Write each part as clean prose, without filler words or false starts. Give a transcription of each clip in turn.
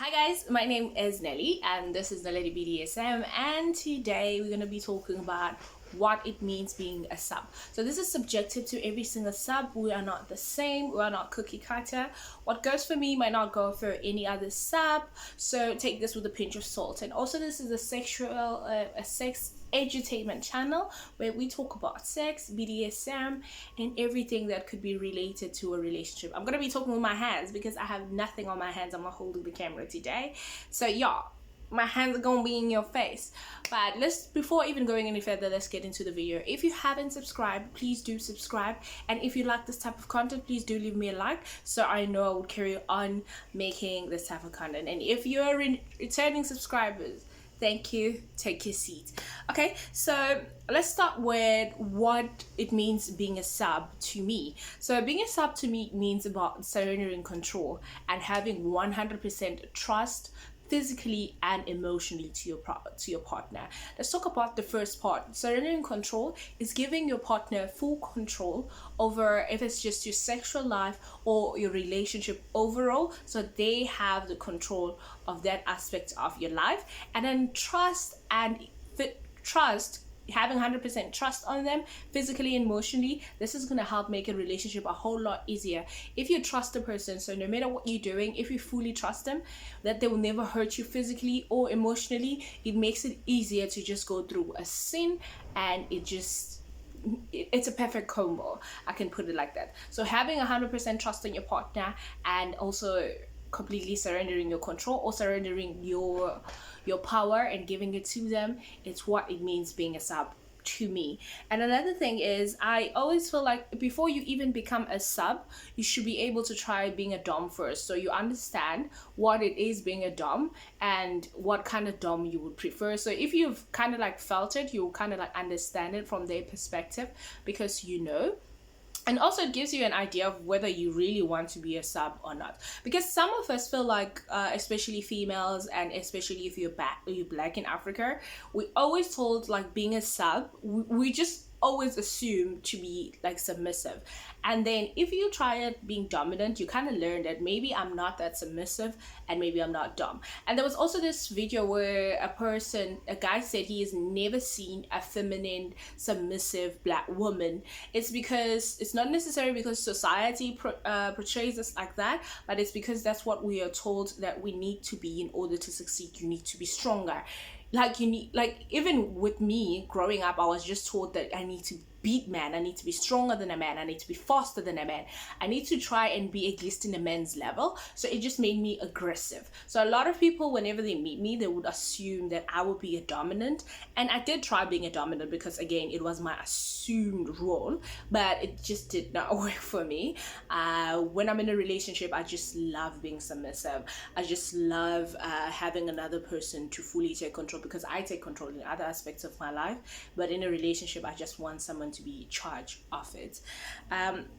Hi guys, my name is Nelly and this is the Lady BDSM, and today we're going to be talking about what it means being a sub. So this is subjective to every single sub. We are not the same. We are not cookie cutter. What goes for me might not go for any other sub. So take this with a pinch of salt. And also this is a sex edutainment channel where we talk about sex, BDSM, and everything that could be related to a relationship. I'm gonna be talking with my hands because I have nothing on my hands. I'm not holding the camera today. So yeah, my hands are gonna be in your face. But before even going any further, let's get into the video. If you haven't subscribed, please do subscribe, and if you like this type of content, please do leave me a like so I know I would carry on making this type of content. And if you're returning subscribers, thank you. Take your seat. Okay, so let's start with what it means being a sub to me. So being a sub to me means about surrendering control and having 100% trust physically and emotionally to your partner. Let's talk about the first part. Surrendering control is giving your partner full control over, if it's just your sexual life or your relationship overall, so they have the control of that aspect of your life. And then trust, having 100% trust on them physically and emotionally, this is going to help make a relationship a whole lot easier. If you trust a person, so no matter what you're doing, if you fully trust them that they will never hurt you physically or emotionally, it makes it easier to just go through a sin, and it's a perfect combo. I can put it like that. So having 100% trust in your partner and also completely surrendering your control or surrendering your power and giving it to them, it's what it means being a sub to me. And another thing is, I always feel like before you even become a sub, you should be able to try being a dom first, so you understand what it is being a dom and what kind of dom you would prefer. So if you've kind of like felt it, you'll kind of like understand it from their perspective, because you know. And also it gives you an idea of whether you really want to be a sub or not, because some of us feel like especially females, and especially if you're black in Africa, we always told like being a sub, we just always assume to be like submissive. And then if you try it being dominant, you kind of learn that maybe I'm not that submissive and maybe I'm not dom. And there was also this video where a guy said he has never seen a feminine submissive black woman. It's because it's not necessarily because society portrays us like that, but it's because that's what we are told that we need to be in order to succeed. You need to be stronger. Like, you need, like, even with me growing up, I was just taught that I need to beat man, I need to be stronger than a man, I need to be faster than a man, I need to try and be at least in a man's level. So it just made me aggressive. So a lot of people, whenever they meet me, they would assume that I would be a dominant, and I did try being a dominant because again, it was my assumed role, but it just did not work for me. When I'm in a relationship, I just love being submissive. I just love having another person to fully take control, because I take control in other aspects of my life, but in a relationship I just want someone to be in charge of it.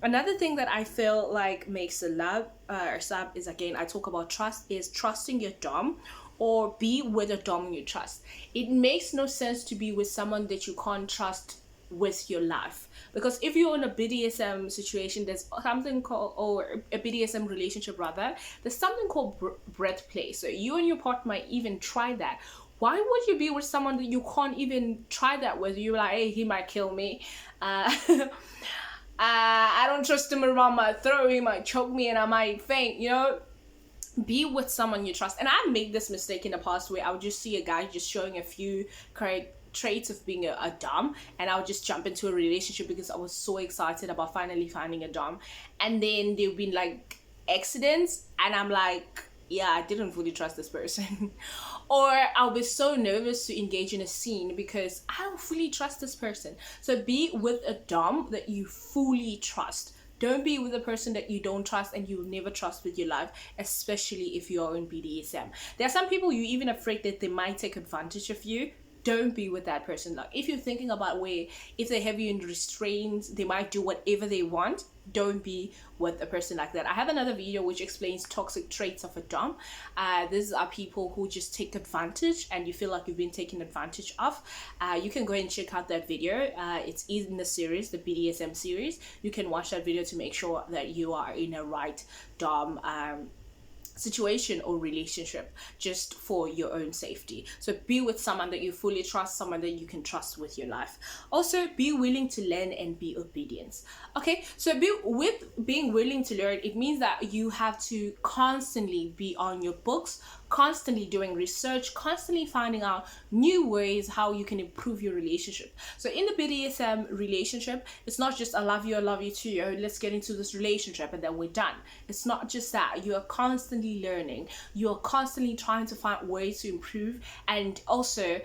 Another thing that I feel like makes a love or sub is, again, I talk about trust, is trusting your dom or be with a dom you trust. It makes no sense to be with someone that you can't trust with your life, because if you're in a BDSM situation, there's something called, or a BDSM relationship rather, there's something called breath play. So you and your partner might even try that. Why would you be with someone that you can't even try that with? You're like, hey, he might kill me. I don't trust him around my throat. He might choke me and I might faint, you know? Be with someone you trust. And I made this mistake in the past where I would just see a guy just showing a few traits of being a dom, and I would just jump into a relationship because I was so excited about finally finding a dom. And then there have been like accidents, and I'm like, yeah, I didn't fully trust this person. Or I'll be so nervous to engage in a scene because I don't fully trust this person. So be with a dom that you fully trust. Don't be with a person that you don't trust and you'll never trust with your life, especially if you're in BDSM. There are some people you're even afraid that they might take advantage of you. Don't be with that person. Like, if you're thinking about where if they have you in restraints, they might do whatever they want, don't be with a person like that. I have another video which explains toxic traits of a dom. These are people who just take advantage and you feel like you've been taken advantage of. You can go and check out that video. It's in the series, the BDSM series. You can watch that video to make sure that you are in a right dom situation or relationship just for your own safety. So be with someone that you fully trust, someone that you can trust with your life. Also, be willing to learn and be obedient. Okay, so being willing to learn, it means that you have to constantly be on your books, constantly doing research, constantly finding out new ways how you can improve your relationship. So in the BDSM relationship, it's not just I love you too, oh, let's get into this relationship and then we're done. It's not just that. You are constantly learning, you are constantly trying to find ways to improve. And also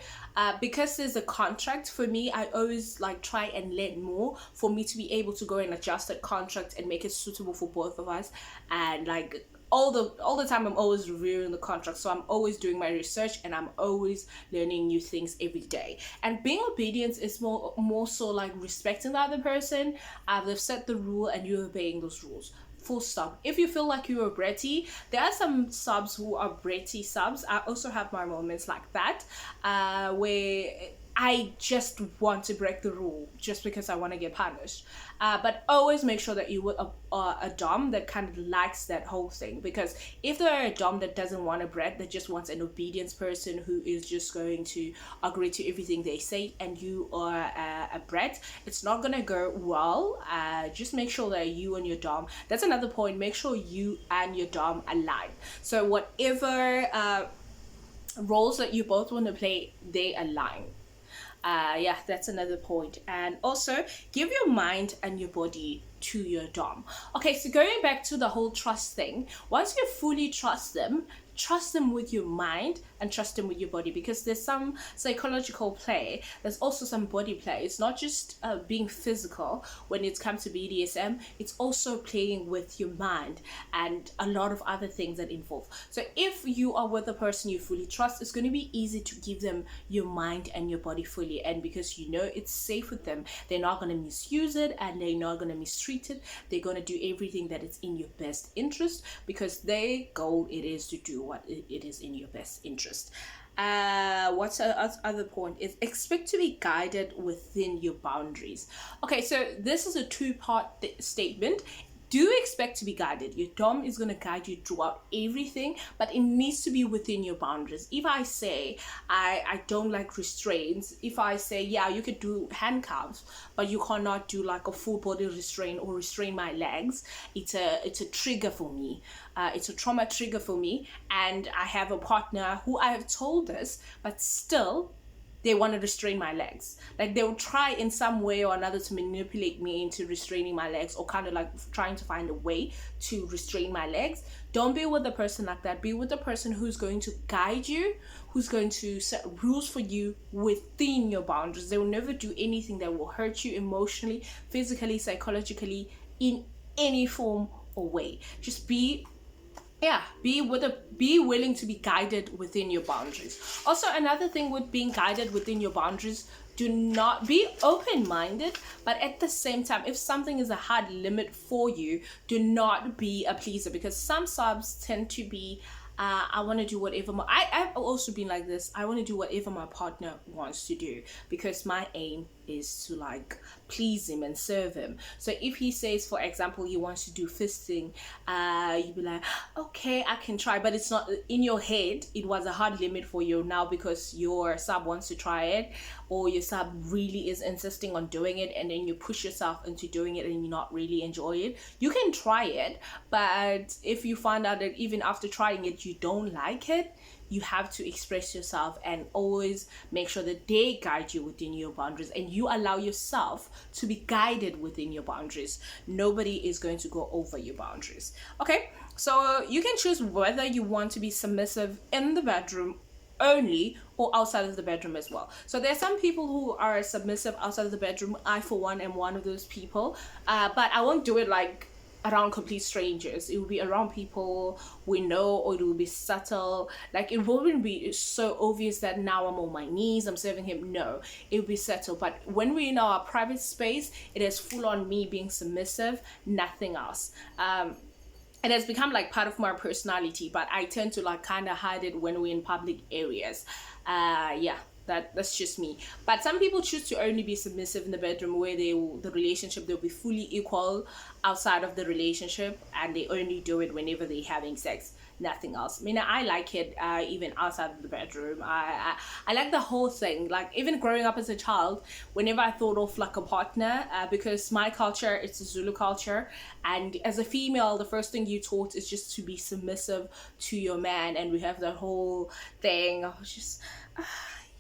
because there's a contract, for me, I always like try and learn more for me to be able to go and adjust that contract and make it suitable for both of us. And like all the time I'm always reviewing the contract, so I'm always doing my research and I'm always learning new things every day. And being obedient is more so like respecting the other person. They've set the rule and you're obeying those rules, full stop. If you feel like you're bratty, there are some subs who are bratty subs. I also have my moments like that, where I just want to break the rule just because I want to get punished. But always make sure that you with a dom that kind of likes that whole thing. Because if they're a dom that doesn't want a brat, that just wants an obedience person who is just going to agree to everything they say, and you are a brat, it's not going to go well. Just make sure that you and your dom, that's another point, make sure you and your dom align. So whatever roles that you both want to play, they align. Yeah, that's another point. And also give your mind and your body to your dom. Okay, so going back to the whole trust thing, once you fully trust them with your mind and trust them with your body, because there's some psychological play, there's also some body play. It's not just being physical when it comes to BDSM, it's also playing with your mind and a lot of other things that involve. So if you are with a person you fully trust, it's going to be easy to give them your mind and your body fully, and because you know it's safe with them, they're not going to misuse it and they're not going to mistreat it. They're going to do everything that is in your best interest, because their goal it is to do what it is in your best interest. What's the other point is expect to be guided within your boundaries. Okay, so this is a two-part statement. Do expect to be guided. Your dom is going to guide you throughout everything, but it needs to be within your boundaries. If I say I don't like restraints, if I say yeah you could do handcuffs but you cannot do like a full body restraint or restrain my legs, it's a trigger for me. It's a trauma trigger for me, and I have a partner who I have told this, but still they want to restrain my legs. Like they will try in some way or another to manipulate me into restraining my legs, or kind of like trying to find a way to restrain my legs. Don't be with a person like that. Be with a person who's going to guide you, who's going to set rules for you within your boundaries. They will never do anything that will hurt you emotionally, physically, psychologically, in any form or way. Just be willing to be guided within your boundaries. Also, another thing with being guided within your boundaries, do not be open-minded, but at the same time, if something is a hard limit for you, do not be a pleaser, because some subs tend to be I want to do whatever I've also been like this. I want to do whatever my partner wants to do, because my aim is to like please him and serve him. So if he says, for example, he wants to do fisting, you'd be like, okay, I can try, but it's not in your head. It was a hard limit for you now because your sub wants to try it, or your sub really is insisting on doing it, and then you push yourself into doing it and you not really enjoy it. You can try it, but if you find out that even after trying it you don't like it, you have to express yourself and always make sure that they guide you within your boundaries, and you allow yourself to be guided within your boundaries. Nobody is going to go over your boundaries. Okay, so you can choose whether you want to be submissive in the bedroom only or outside of the bedroom as well. So there are some people who are submissive outside of the bedroom. I for one am one of those people, but I won't do it like around complete strangers. It will be around people we know, or it will be subtle. Like it wouldn't be so obvious that now I'm on my knees, I'm serving him. No, it will be subtle. But when we're in our private space, it is full on me being submissive, nothing else. It has become like part of my personality, but I tend to like kind of hide it when we're in public areas. Yeah, that's just me. But some people choose to only be submissive in the bedroom, where the relationship, they'll be fully equal outside of the relationship, and they only do it whenever they're having sex. nothing else. I mean, I like it even outside of the bedroom. I like the whole thing. Like, even growing up as a child, whenever I thought of like a partner, because my culture, it's a Zulu culture, and as a female, the first thing you taught is just to be submissive to your man, and we have that whole thing of just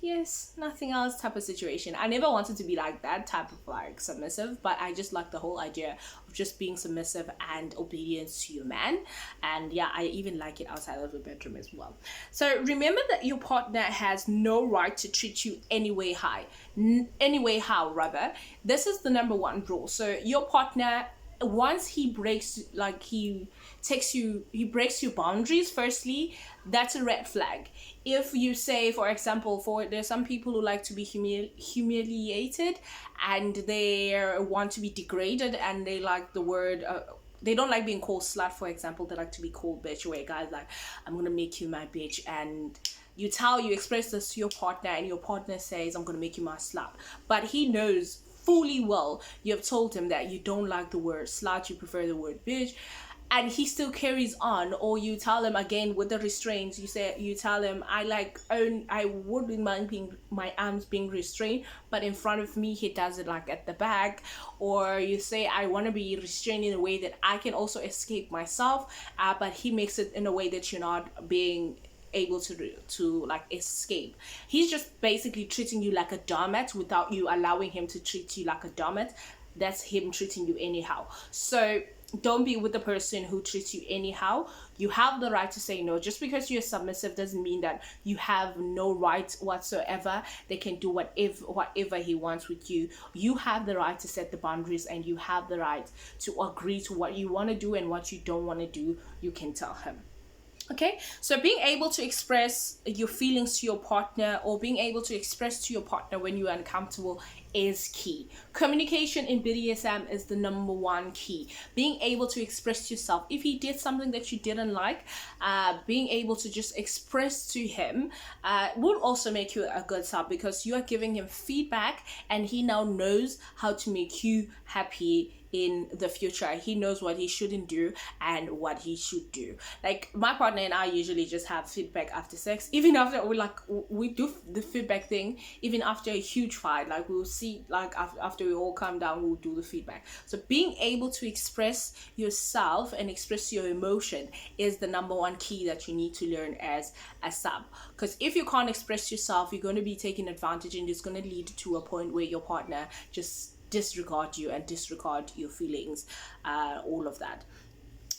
yes, nothing else type of situation. I never wanted to be like that type of like submissive, but I just like the whole idea of just being submissive and obedience to your man. And yeah, I even like it outside of the bedroom as well. So remember that your partner has no right to treat you anyway how rather. This is the number one rule. So your partner, once he breaks, like he breaks your boundaries, firstly, that's a red flag. If you say, for example, there's some people who like to be humiliated, and they want to be degraded, and they like the word they don't like being called slut, for example. They like to be called bitch, where guys like, I'm gonna make you my bitch, and you express this to your partner, and your partner says, I'm gonna make you my slut, but he knows fully well you have told him that you don't like the word slut, you prefer the word bitch, and he still carries on. Or you tell him, again with the restraints, you tell him, I wouldn't mind being my arms being restrained, but in front of me he does it like at the back. Or you say, I want to be restrained in a way that I can also escape myself, but he makes it in a way that you're not being able to like escape. He's just basically treating you like a doormat without you allowing him to treat you like a doormat. That's him treating you anyhow. So don't be with the person who treats you anyhow. You have the right to say no. Just because you're submissive doesn't mean that you have no right whatsoever. They can do whatever he wants with you. You have the right to set the boundaries, and you have the right to agree to what you want to do, and what you don't want to do, you can tell him. Okay, so being able to express your feelings to your partner, or being able to express to your partner when you're uncomfortable, is key. Communication in BDSM is the number one key. Being able to express yourself. If he did something that you didn't like, being able to just express to him would also make you a good sub, because you are giving him feedback, and he now knows how to make you happy in the future. He knows what he shouldn't do and what he should do. Like, my partner and I usually just have feedback after sex, even after we do the feedback thing, even after a huge fight. Like, we'll see, like after we all calm down, we'll do the feedback. So being able to express yourself and express your emotion is the number one key that you need to learn as a sub. Because if you can't express yourself, you're going to be taken advantage, and it's going to lead to a point where your partner just disregard you and disregard your feelings, all of that.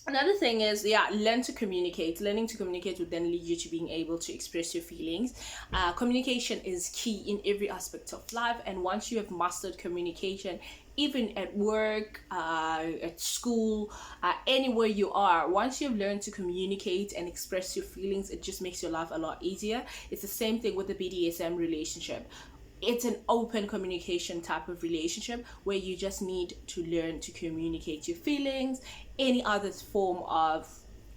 Another thing is, learn to communicate. Learning to communicate will then lead you to being able to express your feelings. Communication is key in every aspect of life, and once you have mastered communication, even at work, at school, anywhere you are, once you've learned to communicate and express your feelings, it just makes your life a lot easier. It's the same thing with the BDSM relationship. It's an open communication type of relationship, where you just need to learn to communicate your feelings. Any other form of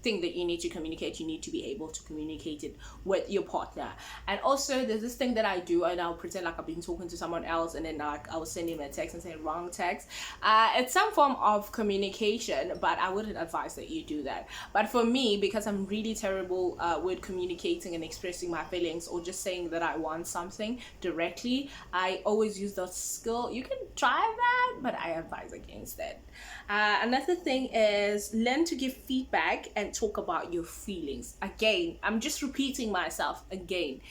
thing that you need to communicate, you need to be able to communicate it with your partner. And also, there's this thing that I do, and I'll pretend like I've been talking to someone else, and then like I will send him a text and say wrong text. It's some form of communication, but I wouldn't advise that you do that. But for me, because I'm really terrible with communicating and expressing my feelings, or just saying that I want something directly, I always use that skill. You can try that, but I advise against it. Another thing is, learn to give feedback and talk about your feelings. Again, I'm just repeating myself again.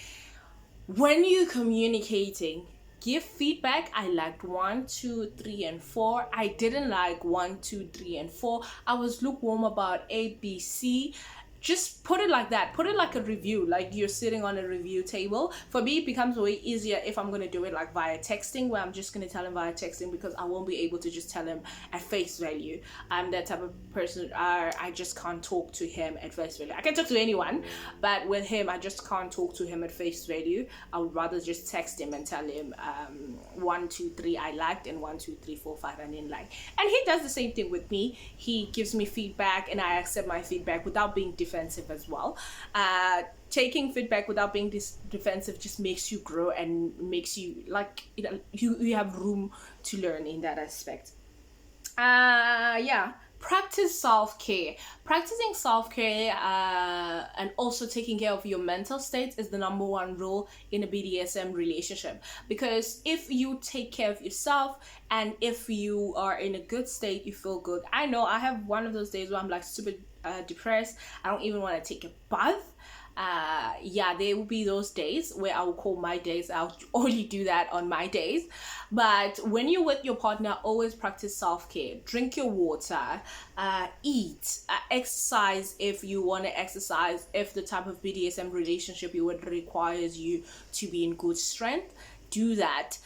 When you're communicating, give feedback. I liked 1, 2, 3, and 4. I didn't like 1, 2, 3, and 4. I was lukewarm about A, B, C. Just put it like that. Put it like a review, like you're sitting on a review table. For me, it becomes way easier if I'm going to do it like via texting, where I'm just going to tell him via texting, because I won't be able to just tell him at face value. I'm that type of person. I just can't talk to him at face value. I can talk to anyone, but with him, I just can't talk to him at face value. I would rather just text him and tell him 1, 2, 3 I liked, and 1, 2, 3, 4, 5 I didn't like. And he does the same thing with me. He gives me feedback, and I accept my feedback without being defensive as well. Taking feedback without being defensive just makes you grow, and makes you like, you have room to learn in that aspect. practice self-care. Practicing self-care and also taking care of your mental state is the number one rule in a BDSM relationship, because if you take care of yourself and if you are in a good state, you feel good. I know I have one of those days where I'm like super depressed. I don't even want to take a bath. Yeah, there will be those days where I will call my days. I'll only do that on my days. But when you're with your partner, always practice self-care. Drink your water, eat, exercise if you want to exercise, if the type of BDSM relationship you would requires you to be in good strength, do that.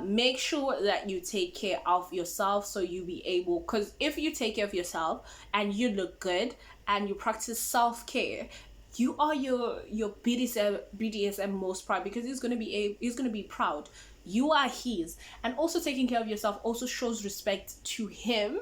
Make sure that you take care of yourself, so you be able, because if you take care of yourself and you look good and you practice self-care, you are your BDSM most proud, because he's gonna be proud. You are his. And also taking care of yourself also shows respect to him,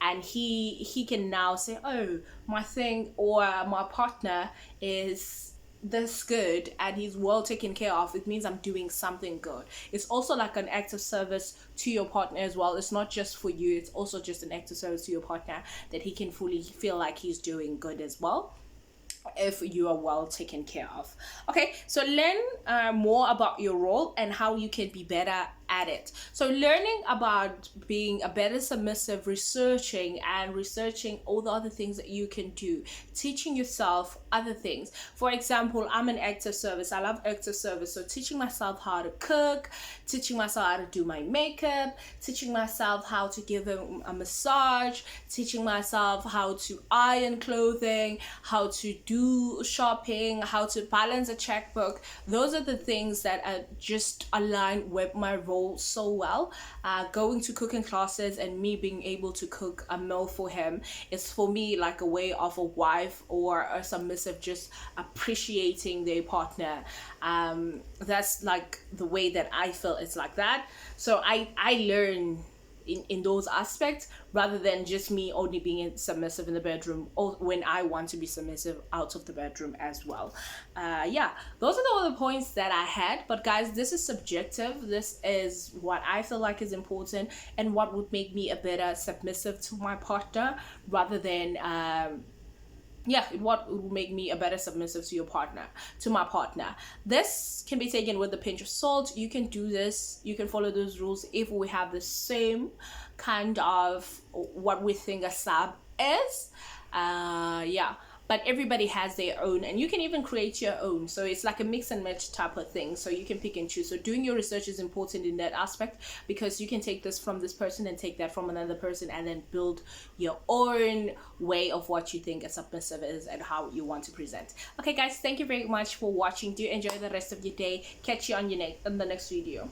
and he can now say, oh, my thing or my partner is this good and he's well taken care of. It means I'm doing something good. It's also like an act of service to your partner as well. It's not just for you, it's also just an act of service to your partner, that he can fully feel like he's doing good as well, if you are well taken care of. Okay, so learn more about your role and how you can be better at it. So learning about being a better submissive, researching all the other things that you can do, teaching yourself other things. For example, I'm an active service. I love active service. So teaching myself how to cook, teaching myself how to do my makeup, teaching myself how to give him a massage, teaching myself how to iron clothing, how to do shopping, how to balance a checkbook. Those are the things that are just aligned with my role so well. Going to cooking classes and me being able to cook a meal for him is for me like a way of a wife or a submissive just appreciating their partner. That's like the way that I feel. It's like that. So I learn in those aspects, rather than just me only being submissive in the bedroom, or when I want to be submissive out of the bedroom as well. Yeah, those are all the points that I had. But guys, this is subjective. This is what I feel like is important and what would make me a better submissive to my partner, rather than what would make me a better submissive to my partner. This can be taken with a pinch of salt. You can do this, you can follow those rules if we have the same kind of what we think a sub is. But everybody has their own, and you can even create your own. So it's like a mix and match type of thing, so you can pick and choose. So doing your research is important in that aspect, because you can take this from this person and take that from another person, and then build your own way of what you think a submissive is and how you want to present. Okay guys, thank you very much for watching. Do enjoy the rest of your day. Catch you on the next video.